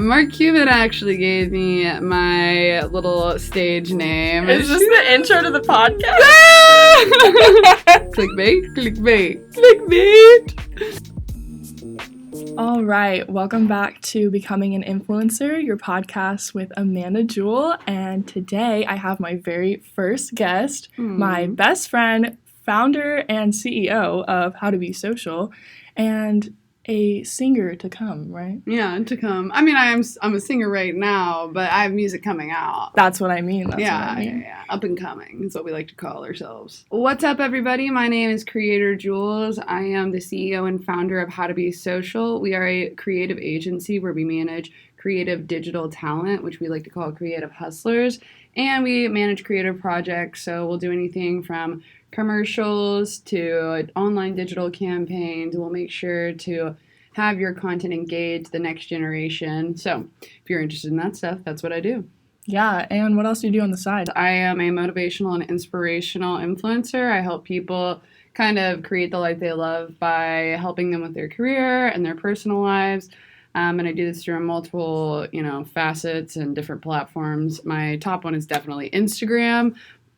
Mark Cuban actually gave me my little stage name. Is this the intro to the podcast? Clickbait, clickbait, clickbait. All right, welcome back to Becoming an Influencer, your podcast with Amanda Jewell. And today I have my very first guest, my best friend, founder and CEO of How to Be Social, and a singer to come, right? Yeah, to come. I mean, I'm a singer right now, but I have music coming out. That's what I mean. Yeah. Up and coming is what we like to call ourselves. What's up, everybody? My name is Creator Jules. I am the CEO and founder of How to Be Social. We are a creative agency where we manage creative digital talent, which we like to call creative hustlers, and we manage creative projects. So we'll do anything from commercials to online digital campaigns. We'll make sure to have your content engage the next generation. So if you're interested in that stuff, that's what I do. Yeah, and what else do you do on the side? I am a motivational and inspirational influencer. I help people kind of create the life they love by helping them with their career and their personal lives. And I do this through multiple, facets and different platforms. My top one is definitely Instagram.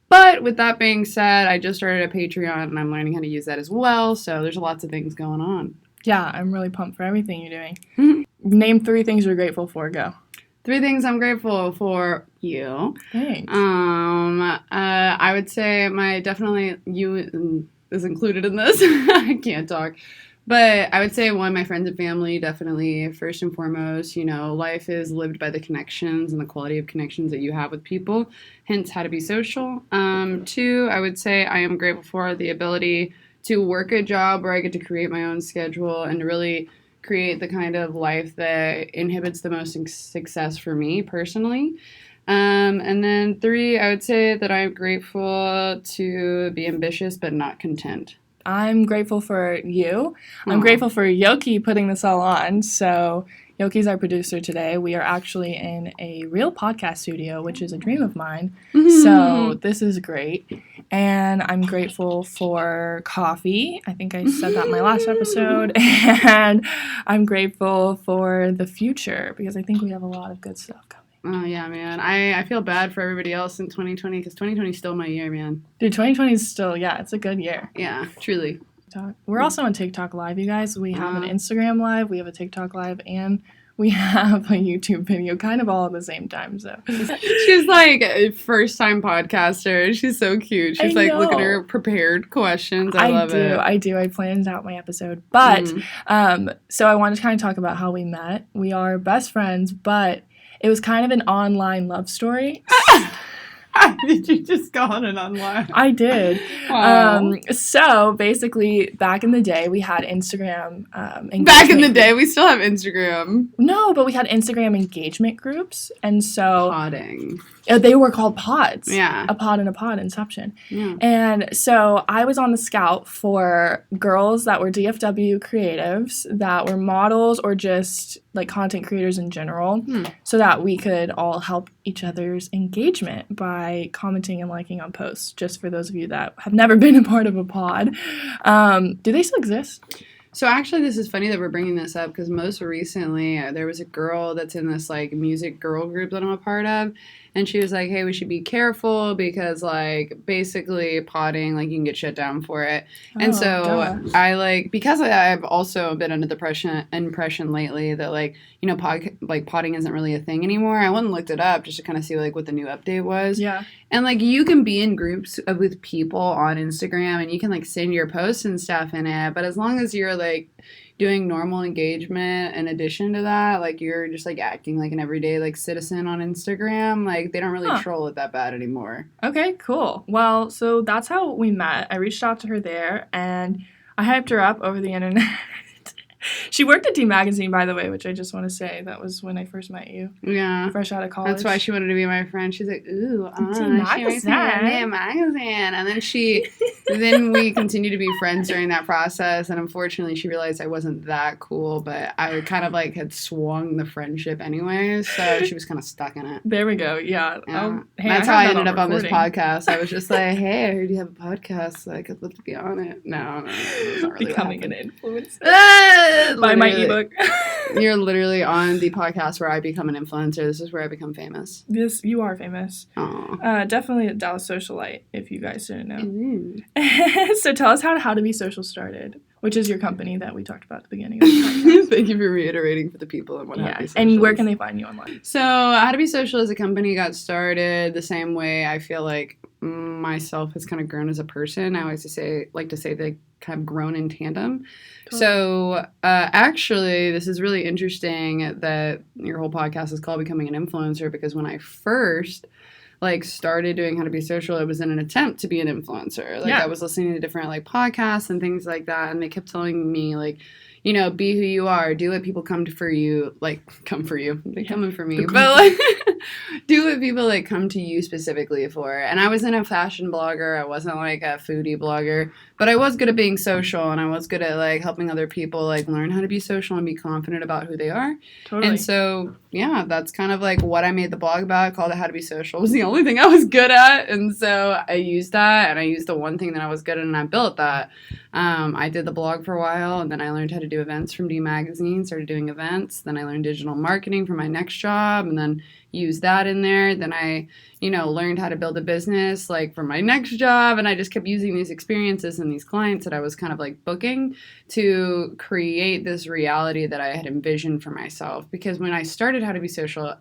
But with that being said, I just started a Patreon and I'm learning how to use that as well. So there's lots of things going on. Yeah, I'm really pumped for everything you're doing. Name 3 things you're grateful for. Go. 3 things I'm grateful for you. Thanks. I would say definitely you is included in this. I can't talk. But I would say, 1, my friends and family, definitely first and foremost. Life is lived by the connections and the quality of connections that you have with people, hence How to Be Social. 2, I would say I am grateful for the ability to work a job where I get to create my own schedule and to really create the kind of life that inhibits the most success for me personally. And then 3, I would say that I'm grateful to be ambitious but not content. I'm grateful for you. I'm grateful for Yoki putting this all on. So Yoki's our producer today. We are actually in a real podcast studio, which is a dream of mine. So this is great. And I'm grateful for coffee. I think I said that in my last episode. And I'm grateful for the future because I think we have a lot of good stuff coming. Oh, yeah, man. I feel bad for everybody else in 2020 because 2020 is still my year, man. Dude, 2020 is still, it's a good year. Yeah, truly. We're also on TikTok Live, you guys. We have an Instagram Live, we have a TikTok Live, and we have a YouTube video, kind of all at the same time. So she's like a first-time podcaster. She's so cute. She's like, look at her prepared questions. I love it. I do. I planned out my episode. But, so I wanted to kind of talk about how we met. We are best friends, but it was kind of an online love story. Did you just go on and online? I did. Wow. So basically, back in the day, we had Instagram engagement. Back in the day, we still have Instagram. No, but we had Instagram engagement groups, and so podding. They were called pods. Yeah. A pod and a pod, Inception. Yeah. And so I was on the scout for girls that were DFW creatives, that were models, or just like content creators in general, so that we could all help each other's engagement by commenting and liking on posts, just for those of you that have never been a part of a pod. Do they still exist? So actually, this is funny that we're bringing this up because most recently there was a girl that's in this like music girl group that I'm a part of, and she was like, "Hey, we should be careful because like basically potting, like you can get shut down for it." And so I because I've also been under the impression lately that potting isn't really a thing anymore. I went and looked it up just to kind of see like what the new update was. Yeah. And like you can be in groups with people on Instagram and you can like send your posts and stuff in it, but as long as you're like doing normal engagement in addition to that, like you're just like acting like an everyday like citizen on Instagram, like they don't really troll it that bad anymore. Okay, cool. Well, so that's how we met. I reached out to her there and I hyped her up over the internet. She worked at D Magazine, by the way, which I just want to say. That was when I first met you. Yeah. Fresh out of college. That's why she wanted to be my friend. She's like, ooh, D Magazine. And then we continued to be friends during that process. And unfortunately, she realized I wasn't that cool, but I kind of like had swung the friendship anyway. So she was kind of stuck in it. There we go. Yeah. Hey, that's how I ended up on this podcast. I was just like, hey, I heard you have a podcast. Like, I'd love to be on it. No. Becoming an influencer. Buy my ebook. You're literally on the podcast where I become an influencer. This is where I become famous. You are famous. Definitely a Dallas socialite, if you guys didn't know. So tell us how To Be Social started, which is your company that we talked about at the beginning of the podcast. Thank you for reiterating for the people and what How To Be Social and where is. can they find you online? So How To Be Social as a company got started the same way I feel like myself has kind of grown as a person. I always like to say they kind of grown in tandem. Totally. So actually, this is really interesting that your whole podcast is called Becoming an Influencer, because when I first started doing How To Be Social, it was in an attempt to be an influencer. I was listening to different podcasts and things like that, and they kept telling me be who you are, do what people come for you, come for you. They're coming for me, but do what people come to you specifically for. And I wasn't a fashion blogger. I wasn't a foodie blogger, but I was good at being social, and I was good at helping other people learn how to be social and be confident about who they are. Totally. And so that's kind of what I made the blog about. I called it How To Be Social. It was the only thing I was good at, and so I used that, and I used the one thing that I was good at, and I built that. I did the blog for a while, and then I learned how to do events from D Magazine, started doing events. Then I learned digital marketing for my next job, and then used that in there. Then I, learned how to build a business for my next job, and I just kept using these experiences and these clients that I was kind of booking to create this reality that I had envisioned for myself. Because when I started How To Be Social,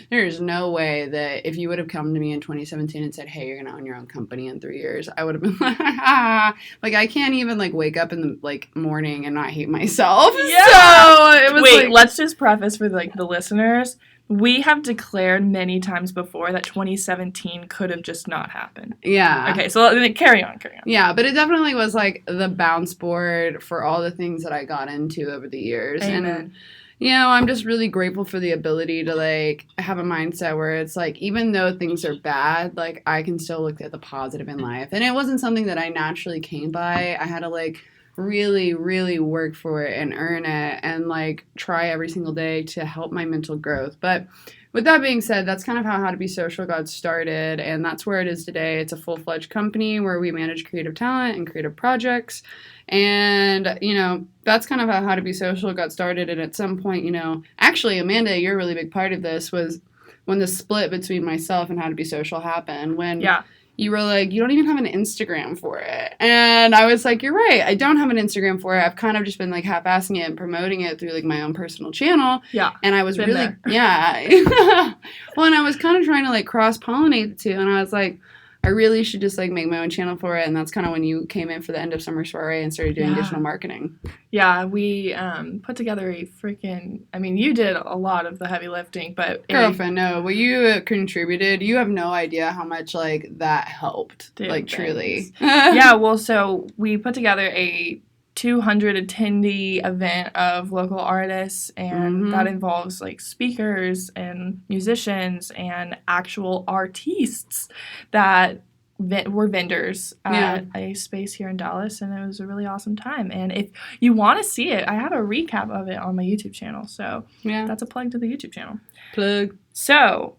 there's no way that if you would have come to me in 2017 and said, hey, you're going to own your own company in 3 years, I would have been I can't even wake up in the morning and not hate myself. Yeah. So it was Wait, let's just preface for the listeners. We have declared many times before that 2017 could have just not happened. Yeah. Okay, so carry on. Yeah, but it definitely was the bounce board for all the things that I got into over the years. Amen. And I'm just really grateful for the ability to have a mindset where it's even though things are bad, I can still look at the positive in life. And it wasn't something that I naturally came by. I had to really, really work for it and earn it and try every single day to help my mental growth. But with that being said, that's kind of how To Be Social got started, and that's where it is today. It's a full-fledged company where we manage creative talent and creative projects. And, that's kind of how To Be Social got started. And at some point, actually, Amanda, you're a really big part of this, was when the split between myself and How To Be Social happened. When you were you don't even have an Instagram for it. And I was you're right. I don't have an Instagram for it. I've kind of just been half-assing it and promoting it through my own personal channel. Yeah. And I was Well, and I was kind of trying to cross-pollinate the two. And I was I really should just make my own channel for it. And that's kind of when you came in for the end of summer soiree and started doing digital marketing. Yeah, we put together you did a lot of the heavy lifting, but Girlfriend, no, what you contributed, you have no idea how much that helped. Truly. Yeah, well, so we put together a 200 attendee event of local artists, and that involves speakers and musicians and actual artists that were vendors at a space here in Dallas, and it was a really awesome time. And if you want to see it, I have a recap of it on my YouTube channel, so that's a plug to the YouTube channel. Plug. So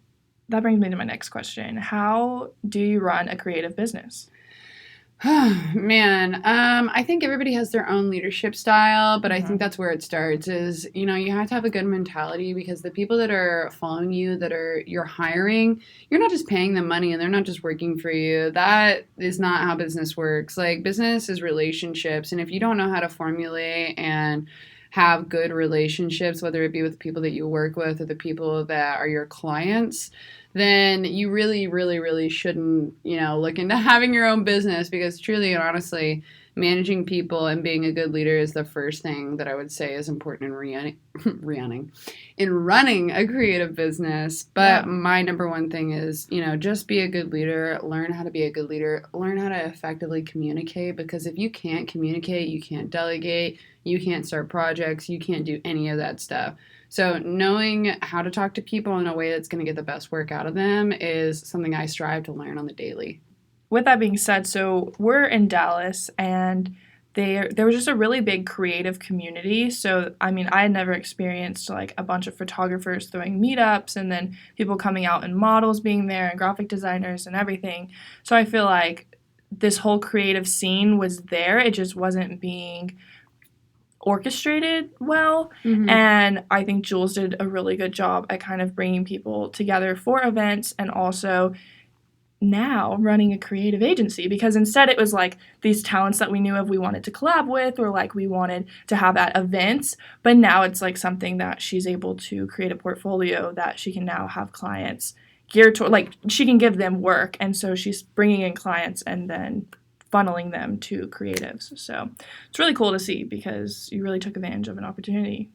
that brings me to my next question. How do you run a creative business? Man, I think everybody has their own leadership style, but I think that's where it starts is, you have to have a good mentality, because the people that are following you, you're hiring, you're not just paying them money and they're not just working for you. That is not how business works. Business is relationships. And if you don't know how to formulate and have good relationships, whether it be with the people that you work with or the people that are your clients, then you really, really, really shouldn't, look into having your own business, because truly and honestly, managing people and being a good leader is the first thing that I would say is important in running a creative business. But my number one thing is, just be a good leader, learn how to be a good leader, learn how to effectively communicate, because if you can't communicate, you can't delegate, you can't start projects, you can't do any of that stuff. So knowing how to talk to people in a way that's going to get the best work out of them is something I strive to learn on the daily. With that being said, so we're in Dallas, and there was just a really big creative community. So, I had never experienced a bunch of photographers throwing meetups, and then people coming out and models being there and graphic designers and everything. So I feel like this whole creative scene was there. It just wasn't being orchestrated well. Mm-hmm. And I think Jules did a really good job at kind of bringing people together for events, and also now running a creative agency, because instead it was like these talents that we knew of we wanted to collab with, or like we wanted to have at events, but now it's like something that she's able to create a portfolio that she can now have clients geared toward, like she can give them work, and so she's bringing in clients and then funneling them to creatives. So it's really cool to see, because you really took advantage of an opportunity.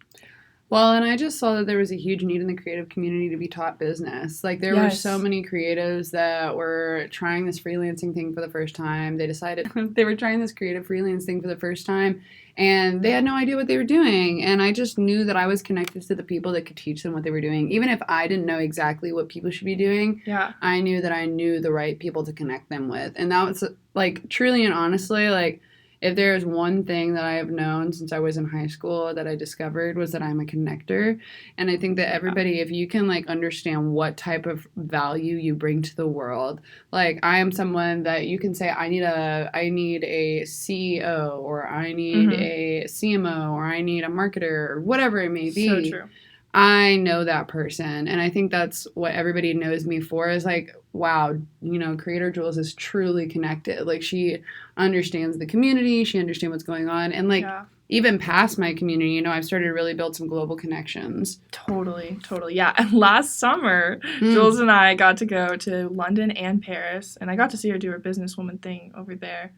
Well, and I just saw that there was a huge need in the creative community to be taught business. Like, there were so many creatives that were trying this freelancing thing for the first time. They decided they were trying this creative freelance thing for the first time, and they had no idea what they were doing. And I just knew that I was connected to the people that could teach them what they were doing. Even if I didn't know exactly what people should be doing, I knew that I knew the right people to connect them with. And that was, like, truly and honestly, like, if there's one thing that I have known since I was in high school that I discovered, was that I'm a connector. And I think that everybody, if you can, like, understand what type of value you bring to the world, like, I am someone that you can say, I need a CEO, or I need a CMO, or I need a marketer, or whatever it may be. So true. I know that person, and I think that's what everybody knows me for, is like, wow, you know, Creator Jules is truly connected. Like, she understands the community, she understands what's going on, and like, even past my community, you know, I've started to really build some global connections. Totally. Yeah. And last summer, Jules and I got to go to London and Paris, and I got to see her do her businesswoman thing over there.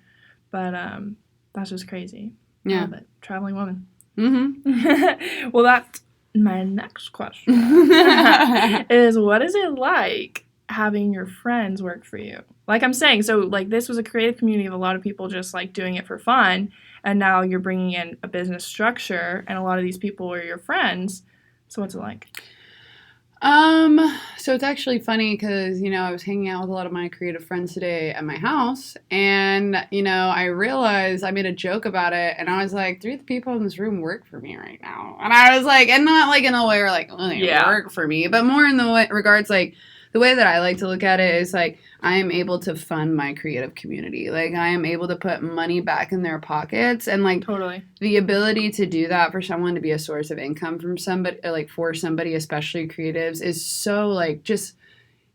But that's just crazy. Yeah. Love it. Traveling woman. Mm-hmm. Well, that's my next question is, what is it like having your friends work for you? Like I'm saying, so like this was a creative community of a lot of people just like doing it for fun, and now you're bringing in a business structure, and a lot of these people are your friends. So what's it like? So it's actually funny because, you know, I was hanging out with a lot of my creative friends today at my house, and, you know, I realized I made a joke about it, and I was like, 3 of the people in this room work for me right now. And I was like, and not like in a way where like, oh, they work for me, but more in the way, regards, like, the way that I like to look at it is like, I am able to fund my creative community. Like, I am able to put money back in their pockets, and like, totally, the ability to do that for someone, to be a source of income from somebody, like for somebody, especially creatives, is so like, just,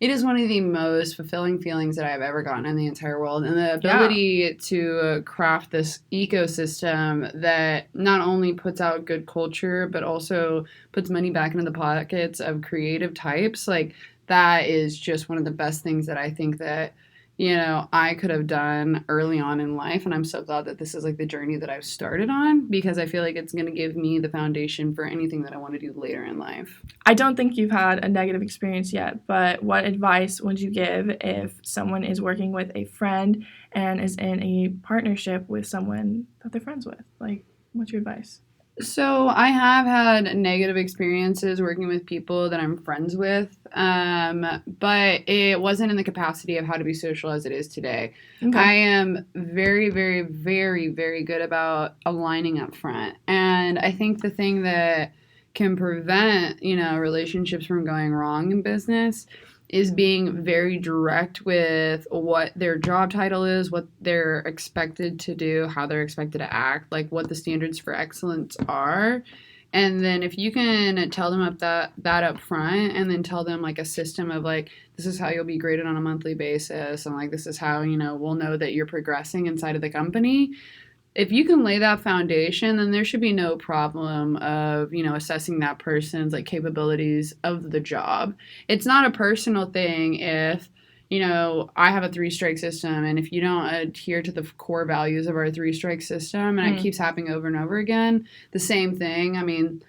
it is one of the most fulfilling feelings that I've ever gotten in the entire world. And the ability to craft this ecosystem that not only puts out good culture, but also puts money back into the pockets of creative types, like, that is just one of the best things that I think that, you know, I could have done early on in life. And I'm so glad that this is like the journey that I've started on, because I feel like it's going to give me the foundation for anything that I want to do later in life. I don't think you've had a negative experience yet, but what advice would you give if someone is working with a friend and is in a partnership with someone that they're friends with? Like, what's your advice? So I have had negative experiences working with people that I'm friends with, but it wasn't in the capacity of how to be social as it is today. Okay. I am very, very, very, very good about aligning up front. And I think the thing that can prevent, you know, relationships from going wrong in business is being very direct with what their job title is, what they're expected to do, how they're expected to act, like what the standards for excellence are. And then if you can tell them that up front, and then tell them like a system of like, this is how you'll be graded on a monthly basis, and like, this is how, you know, we'll know that you're progressing inside of the company. If you can lay that foundation, then there should be no problem of, you know, assessing that person's like capabilities of the job. It's not a personal thing if, you know, I have a 3-strike system, and if you don't adhere to the core values of our 3-strike system, and it keeps happening over and over again, the same thing. I mean,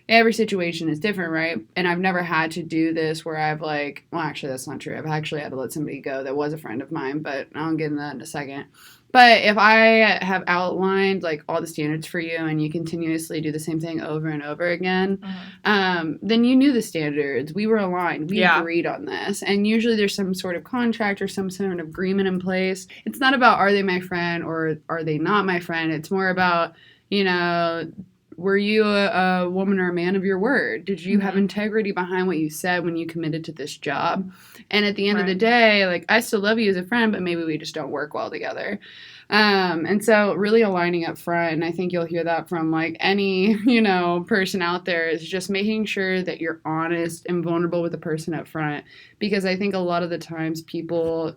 every situation is different, right? And I've never had to do this where I've like, well, actually, that's not true. I've actually had to let somebody go that was a friend of mine, but I'll get into that in a second. But if I have outlined like all the standards for you, and you continuously do the same thing over and over again, then you knew the standards. We were aligned. We agreed on this. And usually there's some sort of contract or some sort of agreement in place. It's not about, are they my friend or are they not my friend? It's more about, you know, were you a woman or a man of your word? Did you have integrity behind what you said when you committed to this job? And at the end of the day, like, I still love you as a friend, but maybe we just don't work well together. And so really aligning up front, and I think you'll hear that from like any, person out there, is just making sure that you're honest and vulnerable with the person up front. Because I think a lot of the times people,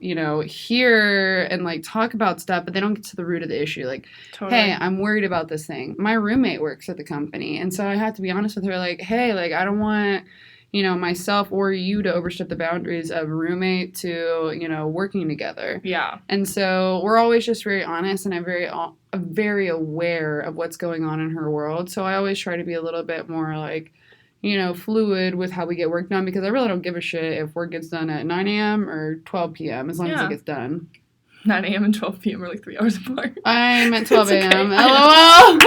hear and like talk about stuff, but they don't get to the root of the issue. Like, Totally. hey, I'm worried about this thing. My roommate works at the company. And so I had to be honest with her, like, hey, like, I don't want myself or you to overstep the boundaries of roommate to, working together. Yeah. And so we're always just very honest, and I'm very aware of what's going on in her world. So I always try to be a little bit more like, fluid with how we get work done, because I really don't give a shit if work gets done at 9 a.m. or 12 p.m. as long as it gets done. 9 a.m. and 12 p.m. are like 3 hours apart. I'm at 12 a.m. Okay. LOL.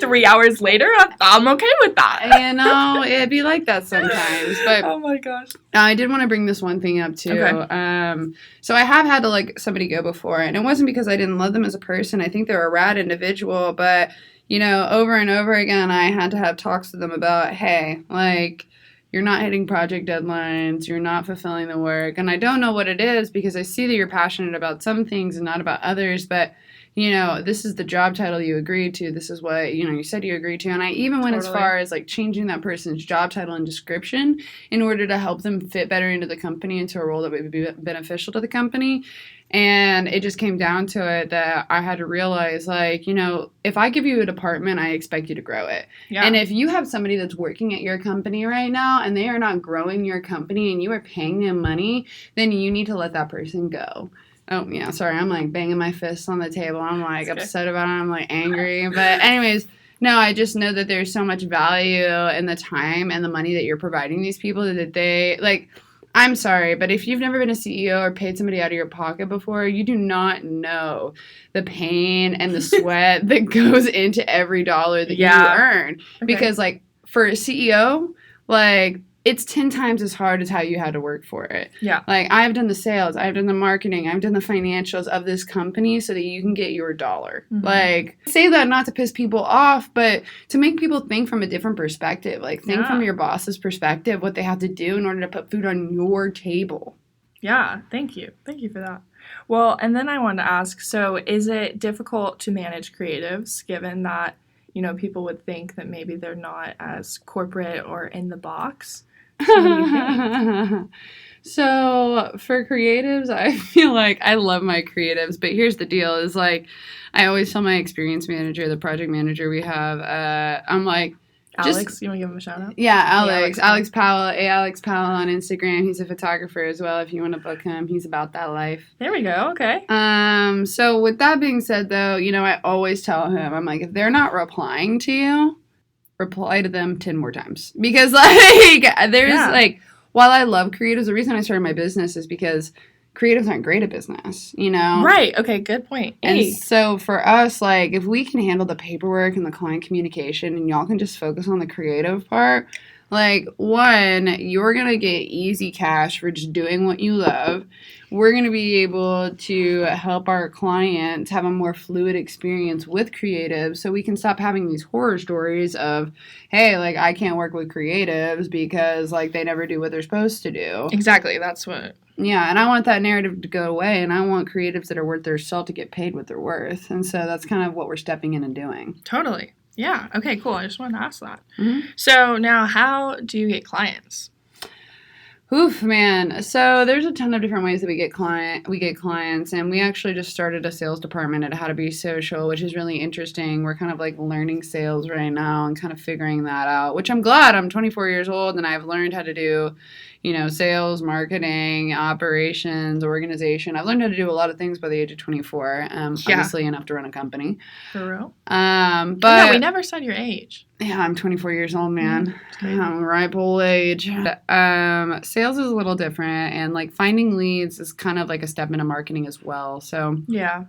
3 hours later, I'm okay with that. It'd be like that sometimes. But oh my gosh. I did want to bring this one thing up too. Okay. So I have had to like somebody go before, and it wasn't because I didn't love them as a person. I think they're a rad individual, but over and over again, I had to have talks with them about, hey, like, you're not hitting project deadlines, you're not fulfilling the work. And I don't know what it is, because I see that you're passionate about some things and not about others, but this is the job title you agreed to. This is what, you said you agreed to. And I even went as far as like changing that person's job title and description in order to help them fit better into the company, into a role that would be beneficial to the company. And it just came down to it that I had to realize, like, if I give you a department, I expect you to grow it. Yeah. And if you have somebody that's working at your company right now and they are not growing your company and you are paying them money, then you need to let that person go. Oh, yeah, sorry. I'm, like, banging my fists on the table. I'm, like, upset about it. I'm, like, angry. But anyways, no, I just know that there's so much value in the time and the money that you're providing these people that they, like, I'm sorry, but if you've never been a CEO or paid somebody out of your pocket before, you do not know the pain and the sweat that goes into every dollar that you earn. Okay. Because, like, for a CEO, like, it's 10 times as hard as how you had to work for it. Yeah. Like, I've done the sales, I've done the marketing, I've done the financials of this company so that you can get your dollar. Mm-hmm. Like, I say that not to piss people off, but to make people think from a different perspective. Like, think from your boss's perspective, what they have to do in order to put food on your table. Yeah, thank you. Thank you for that. Well, and then I wanted to ask, so is it difficult to manage creatives, given that, people would think that maybe they're not as corporate or in the box? So for creatives, I feel like I love my creatives, but here's the deal is like I always tell my experience manager, the project manager we have, I'm like, Alex, you want to give him a shout out? Yeah, Alex Powell, Alex Powell on Instagram. He's a photographer as well. If you want to book him, he's about that life. There we go. Okay. So with that being said, though, I always tell him, I'm like, if they're not replying to you, reply to them 10 more times. Because, like, there's, like, while I love creatives, the reason I started my business is because creatives aren't great at business, Right. Okay, good point. And so for us, like, if we can handle the paperwork and the client communication and y'all can just focus on the creative part, like, one, you're going to get easy cash for just doing what you love. We're going to be able to help our clients have a more fluid experience with creatives so we can stop having these horror stories of, hey, like, I can't work with creatives because, like, they never do what they're supposed to do. Exactly. That's what... Yeah, and I want that narrative to go away, and I want creatives that are worth their salt to get paid what they're worth. And so that's kind of what we're stepping in and doing. Totally. Yeah. Okay, cool. I just wanted to ask that. Mm-hmm. So now how do you get clients? Oof, man. So there's a ton of different ways that we get clients, and we actually just started a sales department at How to Be Social, which is really interesting. We're kind of like learning sales right now and kind of figuring that out, which I'm glad. I'm 24 years old and I've learned how to do, sales, marketing, operations, organization. I've learned how to do a lot of things by the age of 24. Obviously enough to run a company. For real? But yeah, we never said your age. Yeah, I'm 24 years old, man. I'm ripe old age. Sales is a little different, and like finding leads is kind of like a step into marketing as well. So yeah.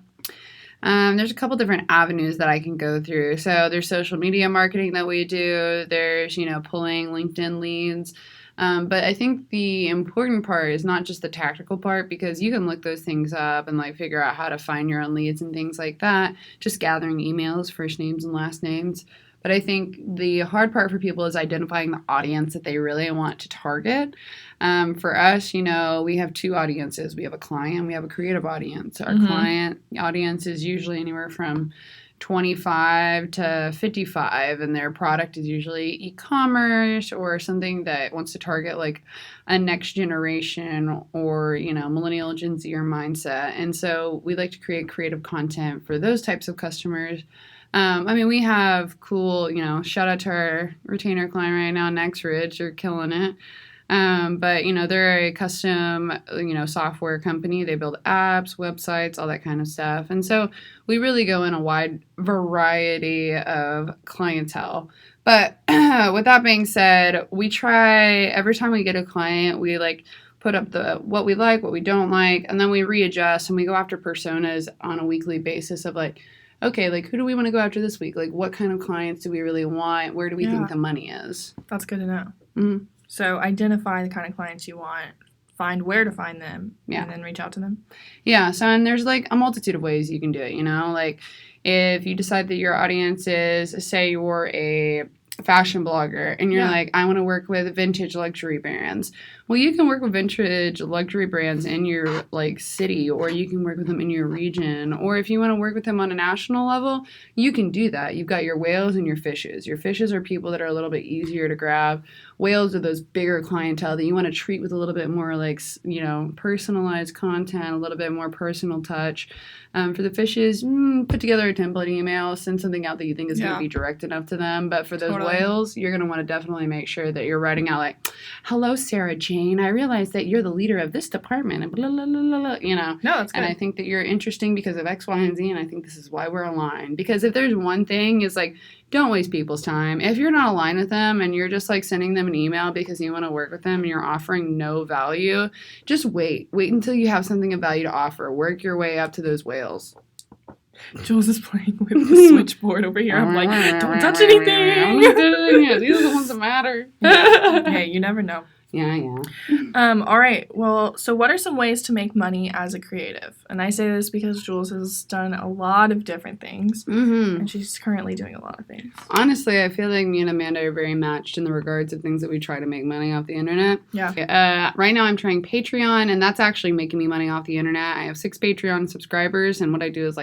There's a couple different avenues that I can go through. So there's social media marketing that we do. There's, pulling LinkedIn leads. But I think the important part is not just the tactical part, because you can look those things up and like figure out how to find your own leads and things like that. Just gathering emails, first names and last names. But I think the hard part for people is identifying the audience that they really want to target. For us, we have two audiences. We have a client, we have a creative audience. Our client audience is usually anywhere from 25 to 55, and their product is usually e-commerce or something that wants to target like a next generation or millennial Gen Zer mindset. And so we like to create creative content for those types of customers. We have cool, shout out to our retainer client right now, Next Ridge, they're killing it. But they're a custom, software company. They build apps, websites, all that kind of stuff. And so we really go in a wide variety of clientele. But with that being said, we try every time we get a client, we put up what we like, what we don't like, and then we readjust and we go after personas on a weekly basis of okay, who do we want to go after this week? What kind of clients do we really want? Where do we think the money is? That's good to know. Mm-hmm. So identify the kind of clients you want, find where to find them, and then reach out to them. Yeah, so and there's a multitude of ways you can do it, if you decide that your audience is, say you're a fashion blogger and you're I want to work with vintage luxury brands. Well, you can work with vintage luxury brands in your city, or you can work with them in your region, or if you want to work with them on a national level, you can do that. You've got your whales and your fishes. Your fishes are people that are a little bit easier to grab. Whales are those bigger clientele that you want to treat with a little bit more personalized content, a little bit more personal touch. For the fishes, put together a template email, send something out that you think is going to be direct enough to them. But for those whales, you're going to want to definitely make sure that you're writing out hello, Sarah Jane, I realize that you're the leader of this department, and blah, blah, blah, blah, No, that's good. And I think that you're interesting because of X, Y, and Z, and I think this is why we're aligned. Because if there's one thing, is don't waste people's time. If you're not aligned with them and you're just sending them an email because you want to work with them and you're offering no value, just wait. Wait until you have something of value to offer. Work your way up to those whales. Jules is playing with the switchboard over here. I'm don't touch anything. These are the ones that matter. Hey, you never know. Yeah. All right. Well, so what are some ways to make money as a creative? And I say this because Jules has done a lot of different things, and she's currently doing a lot of things. Honestly, I feel like me and Amanda are very matched in the regards of things that we try to make money off the internet. Yeah. Right now I'm trying Patreon, and that's actually making me money off the internet. I have 6 Patreon subscribers, and what I do is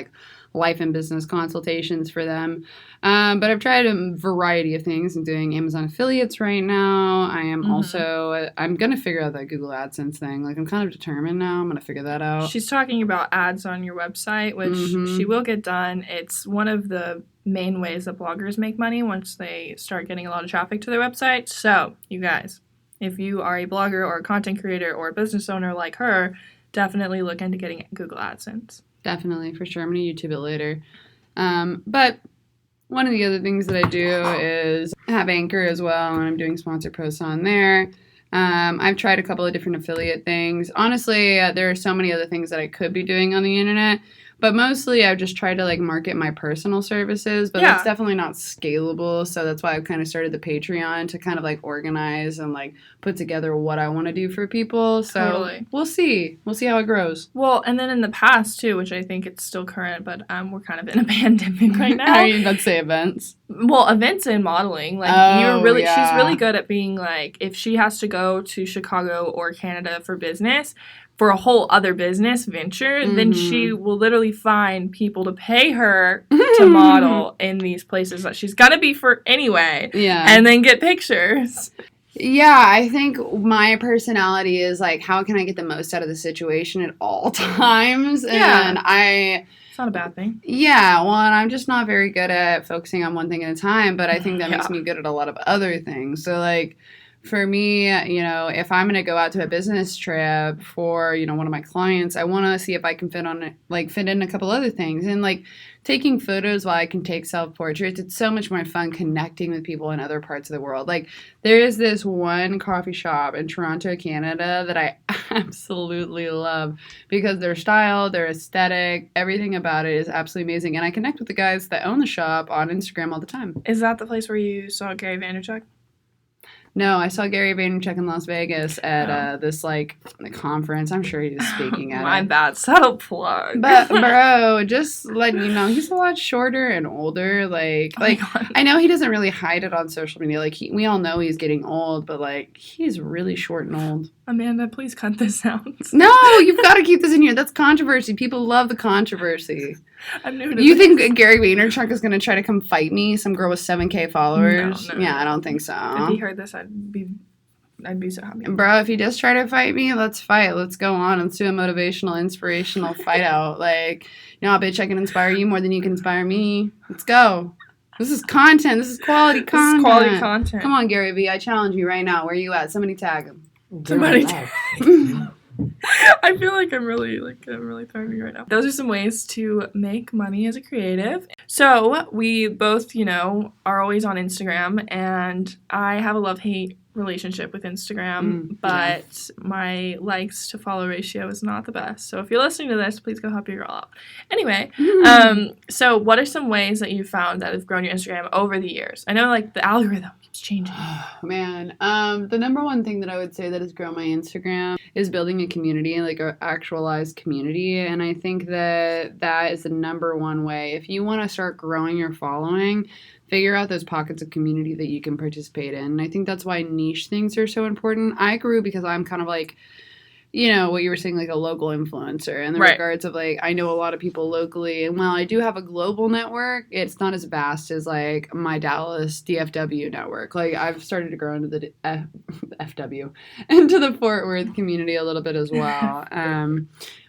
life and business consultations for them. But I've tried a variety of things. I'm doing Amazon affiliates right now. I am also, I'm going to figure out that Google AdSense thing. I'm kind of determined now. I'm going to figure that out. She's talking about ads on your website, which she will get done. It's one of the main ways that bloggers make money once they start getting a lot of traffic to their website. So, you guys, if you are a blogger or a content creator or a business owner like her, definitely look into getting Google AdSense. Definitely, for sure. I'm going to YouTube it later. But one of the other things that I do is have Anchor as well, and I'm doing sponsor posts on there. I've tried a couple of different affiliate things. Honestly, there are so many other things that I could be doing on the internet, but mostly I've just tried to market my personal services, but that's definitely not scalable. So that's why I've kind of started the Patreon to kind of organize and put together what I want to do for people. So we'll see. We'll see how it grows. Well, and then in the past too, which I think it's still current, but we're kind of in a pandemic right now. Are you about to say events? Well, events and modeling. She's really good at being if she has to go to Chicago or Canada for business, for a whole other business venture, then she will literally find people to pay her to model in these places that she's got to be for anyway. Yeah. And then get pictures. Yeah, I think my personality is how can I get the most out of the situation at all times? And it's not a bad thing. Yeah, well, and I'm just not very good at focusing on one thing at a time, but I think that makes me good at a lot of other things. So for me, if I'm going to go out to a business trip for, one of my clients, I want to see if I can fit in a couple other things. And taking photos while I can take self-portraits, it's so much more fun connecting with people in other parts of the world. There is this one coffee shop in Toronto, Canada that I absolutely love because their style, their aesthetic, everything about it is absolutely amazing. And I connect with the guys that own the shop on Instagram all the time. Is that the place where you saw Gary Vaynerchuk? No, I saw Gary Vaynerchuk in Las Vegas at this like conference. I'm sure he's speaking at My it. bad, subtle plug. But bro, just letting you know, he's a lot shorter and older. Like I know he doesn't really hide it on social media. Like we all know he's getting old, but like he's really short and old. Amanda, please cut this out. No, you've got to keep this in here. That's controversy. People love the controversy. I'm new to You this. think Gary Vaynerchuk is going to try to come fight me? Some girl with 7K followers? No. Yeah, I don't think so. If he heard this, I'd be so happy. Bro, if he does try to fight me, let's fight. Let's go on. Let's do a motivational, inspirational fight out. Like, bitch, I can inspire you more than you can inspire me. Let's go. This is content. This is quality content. This is quality content. Come on, Gary V. I challenge you right now. Where are you at? Somebody tag him. Somebody tag I feel like I'm really throwing right now. Those are some ways to make money as a creative. So we both, are always on Instagram, and I have a love-hate relationship with Instagram, but my likes to follow ratio is not the best. So if you're listening to this, please go help your girl out. Anyway, so what are some ways that you found that have grown your Instagram over the years? I know like the algorithm keeps changing. Man, the number one thing that I would say that has grown my Instagram is building a community, like an actualized community. And I think that is the number one way. If you want to start growing your following, figure out those pockets of community that you can participate in. And I think that's why niche things are so important. I grew because I'm kind of like, what you were saying, like a local influencer in the regards of like, I know a lot of people locally. And while I do have a global network, it's not as vast as like my Dallas DFW network. Like I've started to grow into the FW, into the Fort Worth community a little bit as well.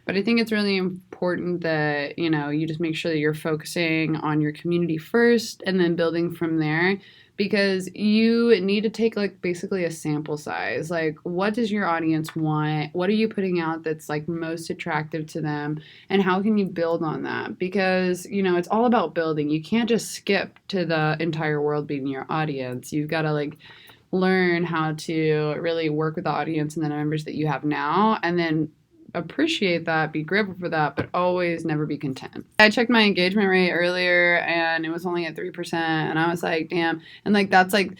But I think it's really important that, you just make sure that you're focusing on your community first and then building from there, because you need to take like basically a sample size. Like, what does your audience want? What are you putting out that's like most attractive to them? And how can you build on that? Because, it's all about building. You can't just skip to the entire world being your audience. You've got to like learn how to really work with the audience and the members that you have now, and then appreciate that, be grateful for that, but always never be content. I checked my engagement rate earlier and it was only at 3%, and I was like, damn. And like that's like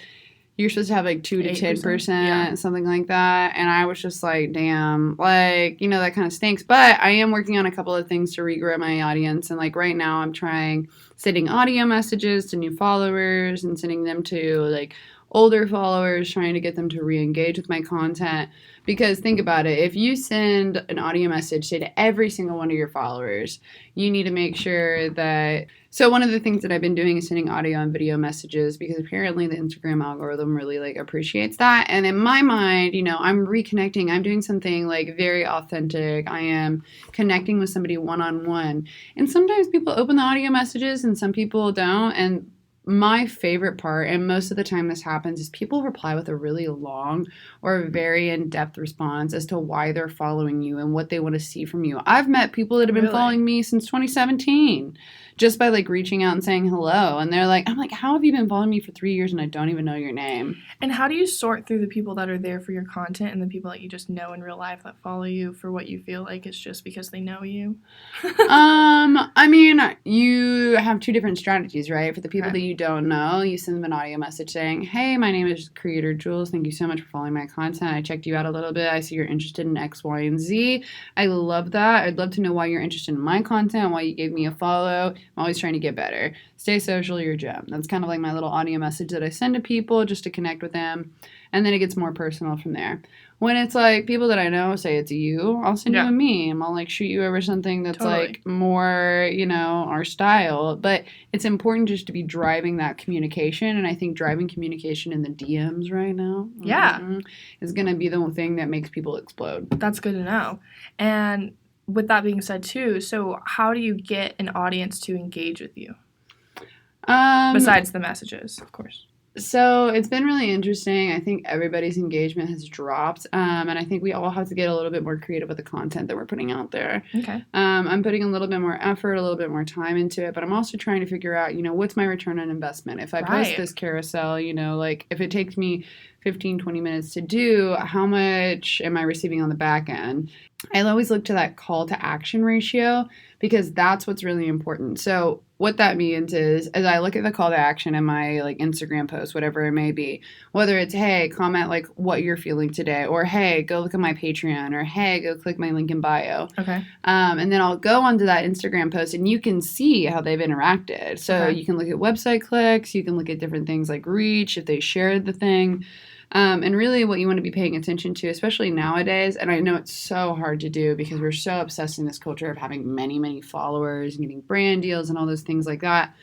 you're supposed to have like 2 to 10%, something like that. And I was just like, damn, like, that kind of stinks. But I am working on a couple of things to regrow my audience. And like right now I'm trying sending audio messages to new followers and sending them to like older followers, trying to get them to re-engage with my content. Because think about it, if you send an audio message, say to every single one of your followers, you need to make sure that... So one of the things that I've been doing is sending audio and video messages, because apparently the Instagram algorithm really like appreciates that. And in my mind, I'm reconnecting. I'm doing something like very authentic. I am connecting with somebody one-on-one. And sometimes people open the audio messages and some people don't. And my favorite part, and most of the time this happens, is people reply with a really long or very in-depth response as to why they're following you and what they want to see from you. I've met people that have been following me since 2017 just by like reaching out and saying hello. And they're like, I'm like, how have you been following me for 3 years and I don't even know your name? And how do you sort through the people that are there for your content and the people that you just know in real life that follow you for what you feel like it's just because they know you? I mean, you have two different strategies, right? For the people that you don't know, you send them an audio message saying, hey, my name is Creator Jules. Thank you so much for following my content. I checked you out a little bit. I see you're interested in X, Y, and Z. I love that. I'd love to know why you're interested in my content, why you gave me a follow. I'm always trying to get better. Stay social, you're a gem. That's kind of like my little audio message that I send to people just to connect with them. And then it gets more personal from there. When it's like people that I know say it's you, I'll send you a meme. I'll like shoot you over something that's like more, our style. But it's important just to be driving that communication. And I think driving communication in the DMs right now is going to be the thing that makes people explode. That's good to know. And with that being said too, so how do you get an audience to engage with you? Besides the messages, of course. So it's been really interesting. I think everybody's engagement has dropped. And I think we all have to get a little bit more creative with the content that we're putting out there. Okay. I'm putting a little bit more effort, a little bit more time into it, but I'm also trying to figure out, what's my return on investment? If I post this carousel, like if it takes me 15, 20 minutes to do, how much am I receiving on the back end? I always look to that call to action ratio because that's what's really important. So what that means is, as I look at the call to action in my like Instagram post, whatever it may be, whether it's, hey, comment like what you're feeling today, or hey, go look at my Patreon, or hey, go click my link in bio. Okay. And then I'll go onto that Instagram post and you can see how they've interacted. So you can look at website clicks, you can look at different things like reach, if they shared the thing. And really what you want to be paying attention to, especially nowadays, and I know it's so hard to do because we're so obsessed in this culture of having many, many followers and getting brand deals and all those things like that.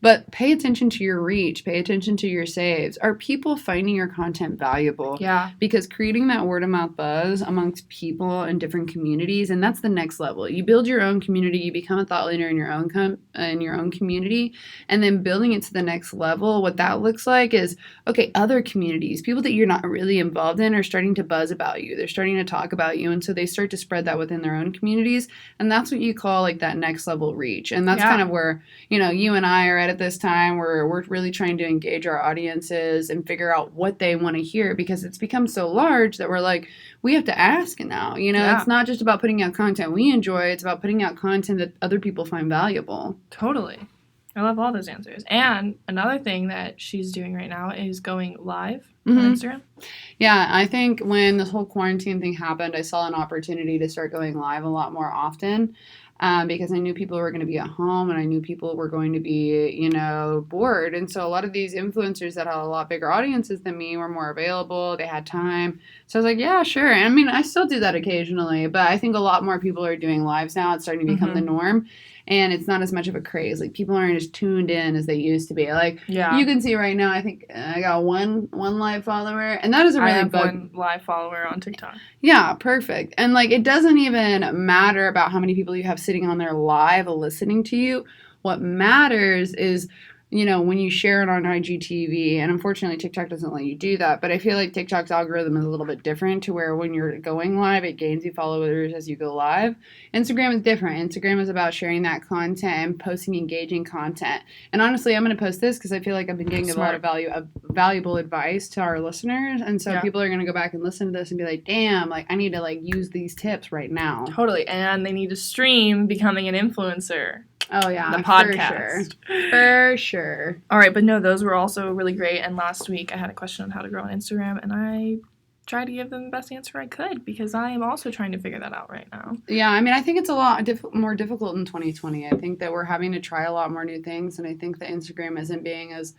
But pay attention to your reach. Pay attention to your saves. Are people finding your content valuable? Yeah. Because creating that word of mouth buzz amongst people in different communities, and that's the next level. You build your own community. You become a thought leader in your own community, and then building it to the next level. What that looks like is, okay, other communities, people that you're not really involved in, are starting to buzz about you. They're starting to talk about you, and so they start to spread that within their own communities, and that's what you call like that next level reach. And that's kind of where you and I are at this time, where we're really trying to engage our audiences and figure out what they want to hear, because it's become so large that we're like, we have to ask now. It's not just about putting out content we enjoy, it's about putting out content that other people find valuable. Totally. I love all those answers. And another thing that she's doing right now is going live on Instagram. Yeah, I think when this whole quarantine thing happened, I saw an opportunity to start going live a lot more often. Because I knew people were going to be at home and I knew people were going to be, bored. And so a lot of these influencers that had a lot bigger audiences than me were more available. They had time. So I was like, yeah, sure. And I mean, I still do that occasionally, but I think a lot more people are doing lives now. It's starting to become the norm. And it's not as much of a craze. Like, people aren't as tuned in as they used to be. Like, you can see right now, I think I got one live follower. And that is a really I have one live follower on TikTok. Yeah, perfect. And, like, it doesn't even matter about how many people you have sitting on there live listening to you. What matters is, when you share it on IGTV, and unfortunately TikTok doesn't let you do that, but I feel like TikTok's algorithm is a little bit different, to where when you're going live, it gains you followers as you go live. Instagram is different. Instagram is about sharing that content and posting engaging content. And honestly, I'm going to post this because I feel like I've been getting a lot of valuable advice to our listeners, and so people are going to go back and listen to this and be like, damn, like, I need to like use these tips right now. Totally. And they need to stream becoming an influencer. Oh, yeah. The podcast. For sure. All right. But no, those were also really great. And last week I had a question on how to grow on Instagram, and I tried to give them the best answer I could, because I am also trying to figure that out right now. Yeah. I mean, I think it's a lot more difficult in 2020. I think that we're having to try a lot more new things. And I think that Instagram isn't being as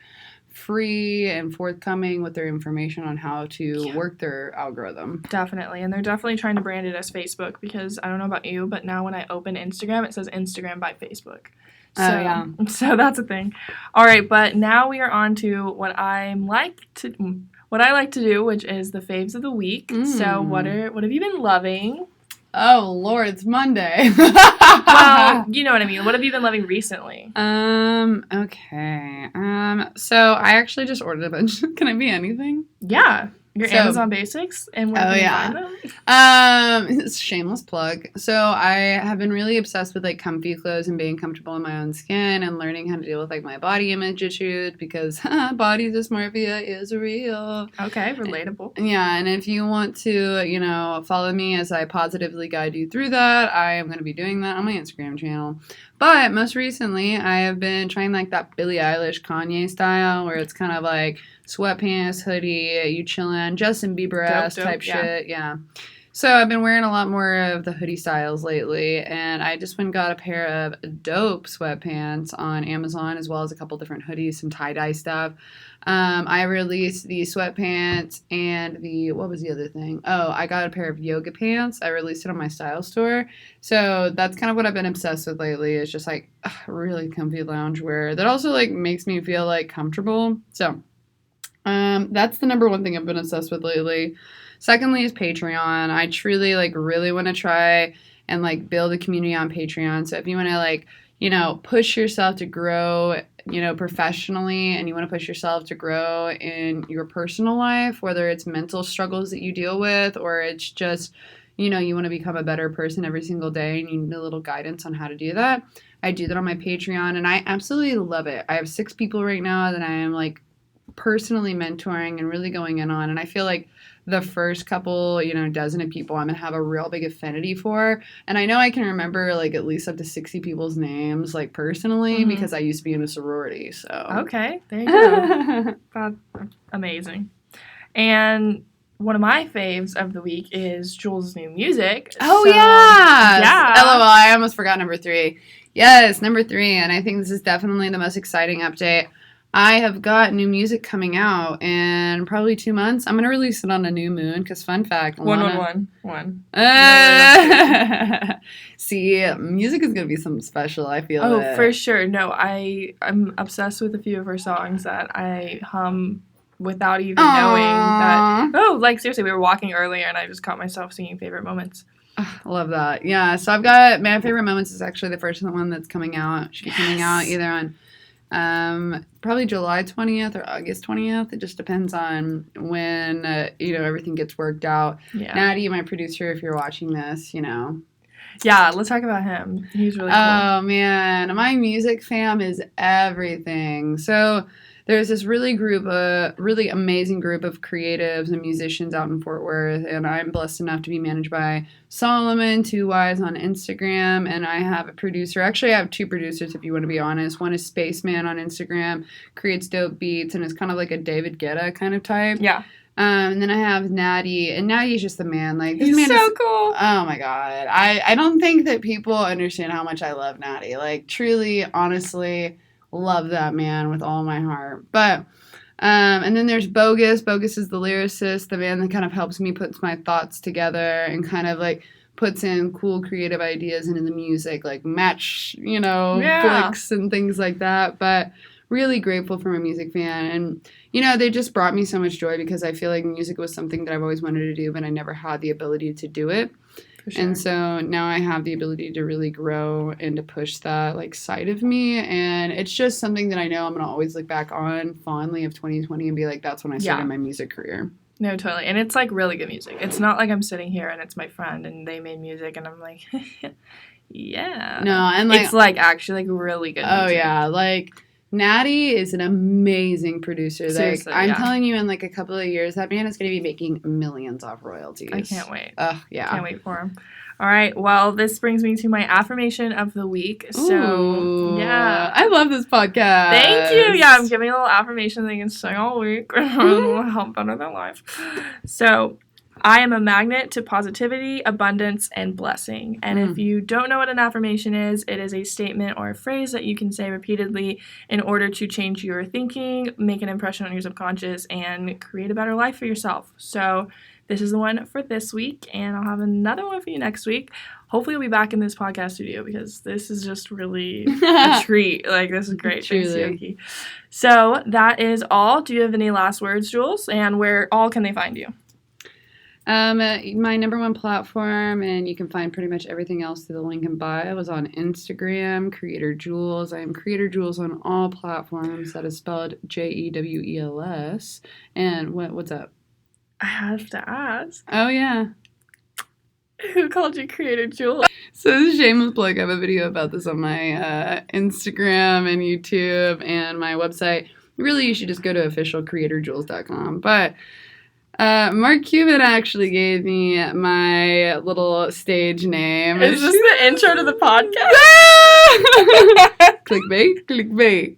free and forthcoming with their information on how to work their algorithm. Definitely. And they're definitely trying to brand it as Facebook, because I don't know about you, but now when I open Instagram, it says Instagram by Facebook. So that's a thing. All right, but now we are on to what I like to do, which is the faves of the week. So what have you been loving? Oh, Lord, it's Monday. Well, you know what I mean. What have you been loving recently? Okay. So I actually just ordered a bunch. Can I be anything? Yeah. Your Amazon Basics, and where can you find them? It's a shameless plug. So I have been really obsessed with like comfy clothes and being comfortable in my own skin and learning how to deal with like my body image issues, because body dysmorphia is real. Okay, relatable. Yeah, and if you want to, follow me as I positively guide you through that, I am going to be doing that on my Instagram channel. But most recently, I have been trying like that Billie Eilish Kanye style, where it's kind of like sweatpants, hoodie, you chillin', Justin Bieber-esque type shit. Yeah. So I've been wearing a lot more of the hoodie styles lately, and I just went and got a pair of dope sweatpants on Amazon, as well as a couple different hoodies, some tie-dye stuff. I released the sweatpants and what was the other thing? Oh, I got a pair of yoga pants. I released it on my style store. So that's kind of what I've been obsessed with lately, is just like really comfy loungewear that also like makes me feel like comfortable. So that's the number one thing I've been obsessed with lately. Secondly is Patreon. I truly like really want to try and like build a community on Patreon. So if you want to like, push yourself to grow, professionally, and you want to push yourself to grow in your personal life, whether it's mental struggles that you deal with, or it's just, you want to become a better person every single day and you need a little guidance on how to do that, I do that on my Patreon, and I absolutely love it. I have 6 people right now that I am like personally mentoring and really going in on. And I feel like the first couple, dozen of people I'm going to have a real big affinity for. And I know I can remember like at least up to 60 people's names, like personally, because I used to be in a sorority. So. Okay, there you go. That's amazing. And one of my faves of the week is Jewel's new music. Oh, yeah. LOL, I almost forgot number 3. Yes, number 3. And I think this is definitely the most exciting update. I have got new music coming out in probably 2 months. I'm going to release it on a new moon because, fun fact, One. See, music is going to be something special, I feel. Oh, for sure. No, I'm obsessed with a few of her songs that I hum without even knowing that. Oh, like, seriously, we were walking earlier and I just caught myself singing Favorite Moments. I love that. Yeah, so I've got My Favorite Moments is actually the first one that's coming out. It should be coming out either on probably July 20th or August 20th. It just depends on when, everything gets worked out. Yeah. Natty, my producer, if you're watching this, Yeah, let's talk about him. He's really cool. Oh, man. My music fam is everything. So there's this really amazing group of creatives and musicians out in Fort Worth, and I'm blessed enough to be managed by Solomon, 2Ys on Instagram, and I have a producer. Actually, I have 2 producers, if you want to be honest. One is Spaceman on Instagram, creates dope beats, and is kind of like a David Guetta kind of type. Yeah. And then I have Natty, and Natty's just the man. Like, this He's man so is, cool. Oh my God. I don't think that people understand how much I love Natty. Like, truly, honestly, love that man with all my heart. But and then there's Bogus. Bogus is the lyricist, the man that kind of helps me put my thoughts together and kind of like puts in cool creative ideas into the music, like match, flicks and things like that. But really grateful for my music fan. And, they just brought me so much joy because I feel like music was something that I've always wanted to do, but I never had the ability to do it. Sure. And so now I have the ability to really grow and to push that like side of me. And it's just something that I know I'm going to always look back on fondly of 2020 and be like, that's when I started my music career. No, totally. And it's like really good music. It's not like I'm sitting here and it's my friend and they made music and I'm like, yeah. No, and like, it's like actually like really good music. Oh, yeah. Like, Natty is an amazing producer. Seriously, I'm telling you, in like a couple of years, that man is going to be making millions off royalties. I can't wait. Yeah. Can't wait for him. All right. Well, this brings me to my affirmation of the week. So, yeah. I love this podcast. Thank you. Yeah, I'm giving a little affirmation that you can sing all week. It'll help better their life. So, I am a magnet to positivity, abundance, and blessing. And if you don't know what an affirmation is, it is a statement or a phrase that you can say repeatedly in order to change your thinking, make an impression on your subconscious, and create a better life for yourself. So this is the one for this week, and I'll have another one for you next week. Hopefully, I'll be back in this podcast studio because this is just really a treat. Like, this is great. Thanks, Yoki. So that is all. Do you have any last words, Jules? And where all can they find you? My number one platform, and you can find pretty much everything else through the link in bio, is on Instagram, Creator Jewels. I am Creator Jewels on all platforms. That is spelled Jewels. And what's up? I have to ask. Oh, yeah. Who called you Creator Jewel? So this is a shameless plug. I have a video about this on my Instagram and YouTube and my website. Really, you should just go to officialcreatorjewels.com. But Mark Cuban actually gave me my little stage name. Is this the intro to the podcast? Clickbait.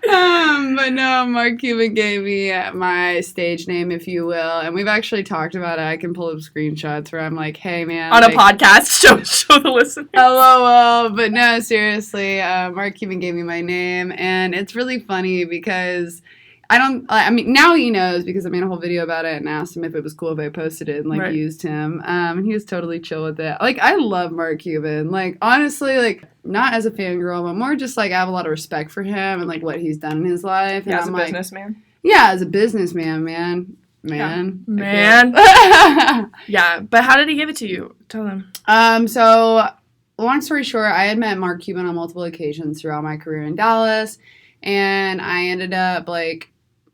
But no, Mark Cuban gave me my stage name, if you will, and we've actually talked about it. I can pull up screenshots where I'm like, hey, man. On a podcast, show the listeners. LOL. But no, seriously, Mark Cuban gave me my name, and it's really funny because now he knows because I made a whole video about it and asked him if it was cool if I posted it and used him. And he was totally chill with it. Like, I love Mark Cuban. Like, honestly, like, not as a fangirl, but more just like I have a lot of respect for him and like what he's done in his life. Yeah, as a businessman. Yeah, as a businessman, man. Yeah, but how did he give it to you? Tell them. So long story short, I had met Mark Cuban on multiple occasions throughout my career in Dallas, and I ended up like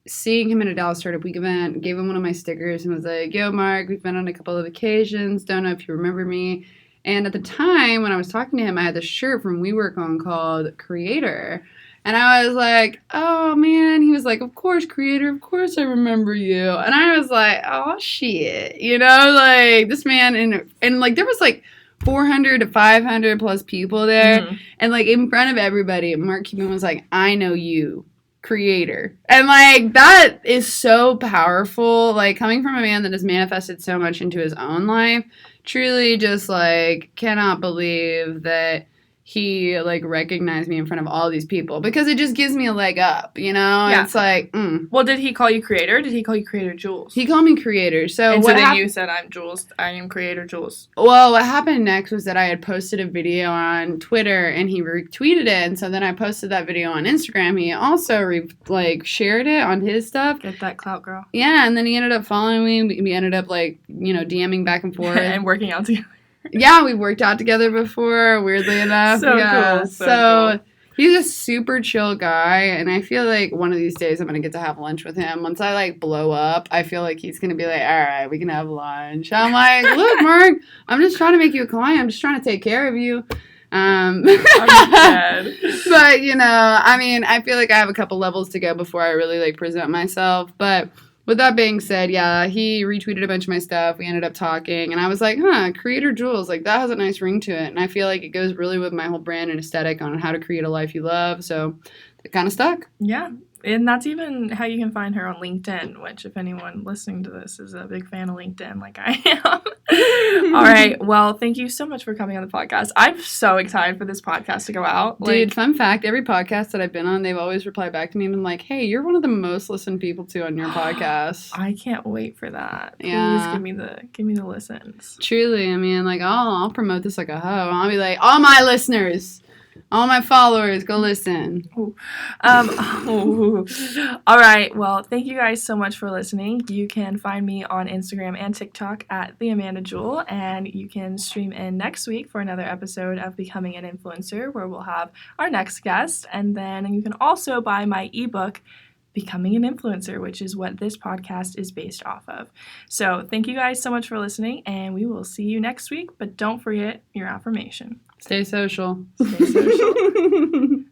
seeing him in a Dallas Startup Week event, gave him one of my stickers and was like, yo, Mark, we've been on a couple of occasions. Don't know if you remember me. And at the time when I was talking to him, I had this shirt from WeWork on called Creator. And I was like, oh, man. He was like, of course, creator. Of course I remember you. And I was like, oh, shit. You know, like, this man. And like, there was, like, 400 to 500 plus people there. Mm-hmm. And, like, in front of everybody, Mark Cuban was like, I know you, creator. And, like, that is so powerful. Like, coming from a man that has manifested so much into his own life, truly just, like, cannot believe that he, like, recognized me in front of all these people, because it just gives me a leg up, you know? Yeah. It's like, Well, did he call you creator? Did he call you creator Jules? He called me creator. So then you said, I'm Jules. I am creator Jules. Well, what happened next was that I had posted a video on Twitter, and he retweeted it, and so then I posted that video on Instagram. He also, shared it on his stuff. Get that clout, girl. Yeah, and then he ended up following me. We ended up, like, you know, DMing back and forth. And working out together. Yeah, we've worked out together before, weirdly enough. So yeah. Cool. So cool. He's a super chill guy, and I feel like one of these days I'm going to get to have lunch with him. Once I, like, blow up, I feel like he's going to be like, all right, we can have lunch. I'm like, look, Mark, I'm just trying to make you a client. I'm just trying to take care of you. I'm dead. But, you know, I mean, I feel like I have a couple levels to go before I really, like, present myself. But with that being said, yeah, he retweeted a bunch of my stuff. We ended up talking, and I was like, creator Jules, like, that has a nice ring to it. And I feel like it goes really with my whole brand and aesthetic on how to create a life you love. So it kind of stuck. Yeah. And that's even how you can find her on LinkedIn, which, if anyone listening to this is a big fan of LinkedIn, like I am. All right. Well, thank you so much for coming on the podcast. I'm so excited for this podcast to go out. Dude, fun fact, every podcast that I've been on, they've always replied back to me and been like, hey, you're one of the most listened people to on your podcast. I can't wait for that. Yeah. Please give me the listens. Truly. I mean, like, I'll promote this like a hoe. I'll be like, all my listeners, all my followers, go listen. All right. Well, thank you guys so much for listening. You can find me on Instagram and TikTok at the Amanda Jewell, and you can stream in next week for another episode of Becoming an Influencer, where we'll have our next guest. And then you can also buy my ebook, Becoming an Influencer, which is what this podcast is based off of. So thank you guys so much for listening, and we will see you next week. But don't forget your affirmation. Stay social. Stay social.